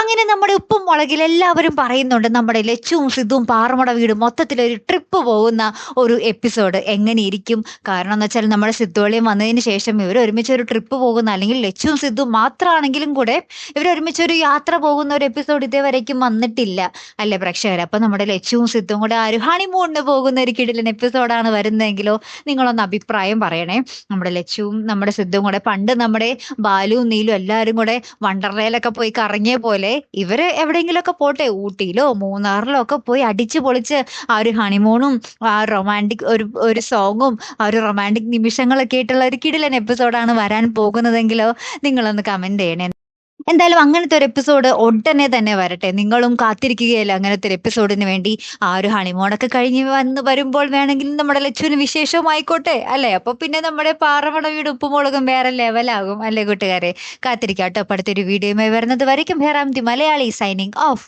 അങ്ങനെ നമ്മുടെ ഉപ്പും മുളകിൽ എല്ലാവരും പറയുന്നുണ്ട് നമ്മുടെ ലച്ചുവും സിദ്ധുവും പാറമട വീടും മൊത്തത്തിലൊരു ട്രിപ്പ് പോകുന്ന ഒരു എപ്പിസോഡ് എങ്ങനെയിരിക്കും. കാരണം എന്ന് വെച്ചാൽ നമ്മുടെ സിദ്ധുവളിയും വന്നതിന് ശേഷം ഇവർ ഒരുമിച്ച് ഒരു ട്രിപ്പ് പോകുന്ന, അല്ലെങ്കിൽ ലച്ചുവും സിദ്ധുവും മാത്രമാണെങ്കിലും കൂടെ ഇവർ ഒരുമിച്ച് ഒരു യാത്ര പോകുന്ന ഒരു എപ്പിസോഡ് ഇതേവരേക്കും വന്നിട്ടില്ല അല്ലേ പ്രേക്ഷകർ. അപ്പൊ നമ്മുടെ ലച്ചുവും സിദ്ധുവും കൂടെ ആ ഒരു ഹണിമൂണിന് പോകുന്ന ഒരു കിടിലൻ എപ്പിസോഡാണ് വരുന്നതെങ്കിലോ നിങ്ങളൊന്ന് അഭിപ്രായം പറയണേ. നമ്മുടെ ലച്ചുവും നമ്മുടെ സിദ്ധുവും കൂടെ പണ്ട് നമ്മുടെ ബാലുവും നീലും എല്ലാവരും കൂടെ വണ്ടർലയിലൊക്കെ പോയി കറങ്ങിയ പോലെ ഇവര് എവിടെയെങ്കിലുമൊക്കെ പോട്ടെ, ഊട്ടിയിലോ മൂന്നാറിലോ ഒക്കെ പോയി അടിച്ചു പൊളിച്ച് ആ ഒരു ഹണിമൂണും ആ റൊമാൻറ്റിക് ഒരു ഒരു സോങ്ങും ആ ഒരു റൊമാൻറ്റിക് നിമിഷങ്ങളൊക്കെ ആയിട്ടുള്ള ഒരു കിടിലൻ എപ്പിസോഡാണ് വരാൻ പോകുന്നതെങ്കിലോ നിങ്ങളൊന്ന് കമന്റ് ചെയ്യണേ. എന്തായാലും അങ്ങനത്തെ ഒരു എപ്പിസോഡ് ഉടനെ തന്നെ വരട്ടെ. നിങ്ങളും കാത്തിരിക്കുകയല്ലേ അങ്ങനത്തെ ഒരു എപ്പിസോഡിന് വേണ്ടി. ആ ഒരു ഹണിമൂണൊക്കെ കഴിഞ്ഞ് വരുമ്പോൾ വേണമെങ്കിൽ നമ്മുടെ ലച്ചുവിന് വിശേഷമായിക്കോട്ടെ അല്ലേ. അപ്പൊ പിന്നെ നമ്മുടെ പാറമട വീട് ഉപ്പുമുളകും വേറെ ലെവലാകും അല്ലേ കൂട്ടുകാരെ. കാത്തിരിക്കാട്ടോ. അടുത്തൊരു വീഡിയോയുമായി വരുന്നത് വരയ്ക്കും ഹെറാം ദി മലയാളി സൈനിങ് ഓഫ്.